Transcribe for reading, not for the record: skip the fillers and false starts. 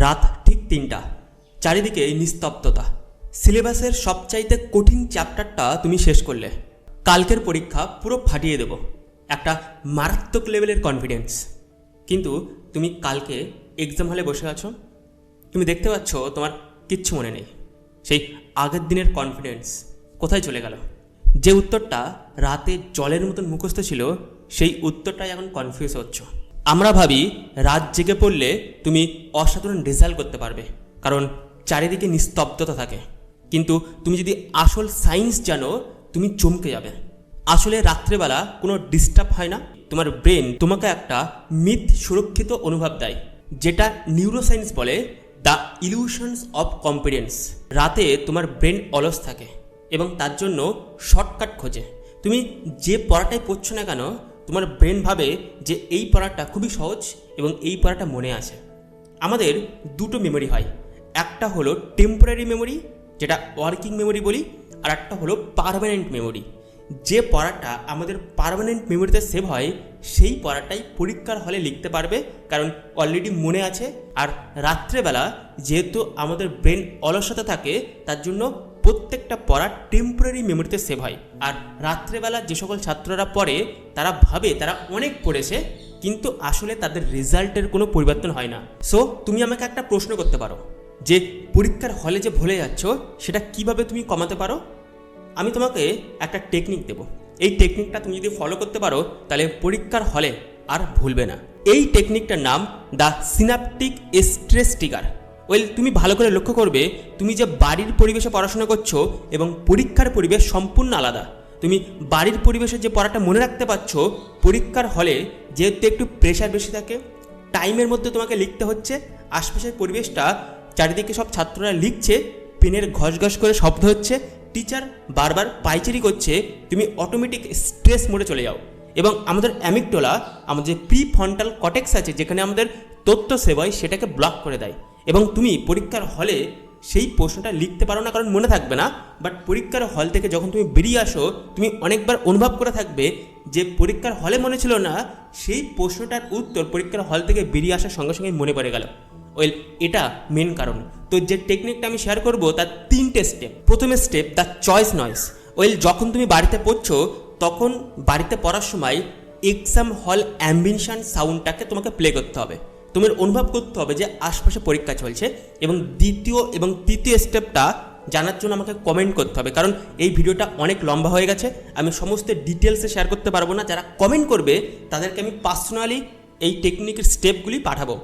রাত ঠিক ৩টা, চারিদিকে নিস্তব্ধতা। সিলেবাসের সবচাইতে কঠিন চ্যাপ্টারটা তুমি শেষ করলে। কালকের পরীক্ষা পুরো ফাটিয়ে দেব, একটা মারাত্মক লেভেলের কনফিডেন্স। কিন্তু তুমি কালকে এক্সাম হলে বসে আছো, তুমি দেখতে পাচ্ছ তোমার কিচ্ছু মনে নেই। সেই আগের দিনের কনফিডেন্স কোথায় চলে গেল? যে উত্তরটা রাতে জলের মতন মুখস্থ ছিল, সেই উত্তরটাই এখন কনফিউজ হচ্ছ। আমরা ভাবি রাত জেগে পড়লে তুমি অসাধারণ রেজাল্ট করতে পারবে, কারণ চারিদিকে নিস্তব্ধতা থাকে। কিন্তু তুমি যদি আসল সায়েন্স জানো, তুমি চমকে যাবে। আসলে রাত্রেবেলা কোনো ডিস্টার্ব হয় না। তোমার ব্রেন তোমাকে একটা মিথ সুরক্ষিত অনুভব দেয়, যেটা নিউরোসায়েন্স বলে দ্য ইলিউশনস অফ কনফিডেন্স। রাতে তোমার ব্রেন অলস থাকে এবং তার জন্য শর্টকাট খোঁজে। তুমি যে পড়াটাই পড়ছো না কেন, তোমার ব্রেন ভাবে যে এই পড়াটা খুবই সহজ এবং এই পড়াটা মনে আছে। আমাদের দুটো মেমোরি হয়, একটা হলো টেম্পোরারি মেমোরি, যেটা ওয়ার্কিং মেমোরি বলি, আর একটা হলো পার্মানেন্ট মেমোরি। যে পড়াটা আমাদের পার্মানেন্ট মেমোরিতে সেভ হয়, সেই পড়াটাই পরীক্ষার হলে লিখতে পারবে, কারণ অলরেডি মনে আছে। আর রাত্রেবেলা যেহেতু আমাদের ব্রেন অলসতা থাকে, তার জন্য প্রত্যেকটা পড়া টেম্পোরারি মেমোরিতে সেভ হয়। আর রাত্রেবেলা যে সকল ছাত্ররা পড়ে, তারা ভাবে তারা অনেক পড়েছে, কিন্তু আসলে তাদের রেজাল্টের কোনো পরিবর্তন হয় না। সো তুমি আমাকে একটা প্রশ্ন করতে পারো যে পরীক্ষার হলে যে ভুলে যাচ্ছ, সেটা কিভাবে তুমি কমাতে পারো? আমি তোমাকে একটা টেকনিক দেব। এই টেকনিকটা তুমি যদি ফলো করতে পারো, তাহলে পরীক্ষার হলে আর ভুলবে না। এই টেকনিকটার নাম দ্য সিনাপটিক স্ট্রেস ট্রিগার। তুমি ভালো করে লক্ষ্য করবে, তুমি যে বাড়ির পরিবেশে পড়াশোনা করছো এবং পরীক্ষার পরিবেশ সম্পূর্ণ আলাদা। তুমি বাড়ির পরিবেশে যে পড়াটা মনে রাখতে পারছো, পরীক্ষার হলে যেহেতু একটু প্রেশার বেশি থাকে, টাইমের মধ্যে তোমাকে লিখতে হচ্ছে, আশপাশের পরিবেশটা চারিদিকে সব ছাত্ররা লিখছে, পেনের ঘস ঘস করে শব্দ হচ্ছে, টিচার বারবার পাইচারি করছে, তুমি অটোমেটিক স্ট্রেস মোডে চলে যাও। এবং আমাদের অ্যামিগডালা, আমাদের যে প্রিফ্রন্টাল কর্টেক্স আছে, যেখানে আমাদের তথ্য সেভ হয়, সেটাকে ব্লক করে দেয়। এবং তুমি পরীক্ষার হলে সেই প্রশ্নটা লিখতে পারো না, কারণ মনে থাকবে না। বাট পরীক্ষার হল থেকে যখন তুমি বেরিয়ে আসো, তুমি অনেকবার অনুভব করে থাকবে যে পরীক্ষার হলে মনে ছিল না, সেই প্রশ্নটার উত্তর পরীক্ষার হল থেকে বেরিয়ে আসার সঙ্গে সঙ্গে মনে পড়ে গেল। এটা মেন কারণ। তো যে টেকনিকটা আমি শেয়ার করবো, তার 3টে স্টেপ। প্রথমে স্টেপ দ্য চয়েস নয়েস। যখন তুমি বাড়িতে পড়ছো, তখন বাড়িতে পড়ার সময় এক্সাম হল অ্যাম্বিয়েন্ট সাউন্ডটাকে তোমাকে প্লে করতে হবে। তোমার অনুভব করতে হবে যে আশপাশে পরীক্ষা চলছে। এবং দ্বিতীয় এবং তৃতীয় স্টেপটা জানার জন্য আমাকে কমেন্ট করতে হবে, কারণ এই ভিডিওটা অনেক লম্বা হয়ে গেছে, আমি সমস্ত ডিটেলসে শেয়ার করতে পারবো না। যারা কমেন্ট করবে তাদেরকে আমি পার্সোনালি এই টেকনিকের স্টেপগুলি পাঠাবো।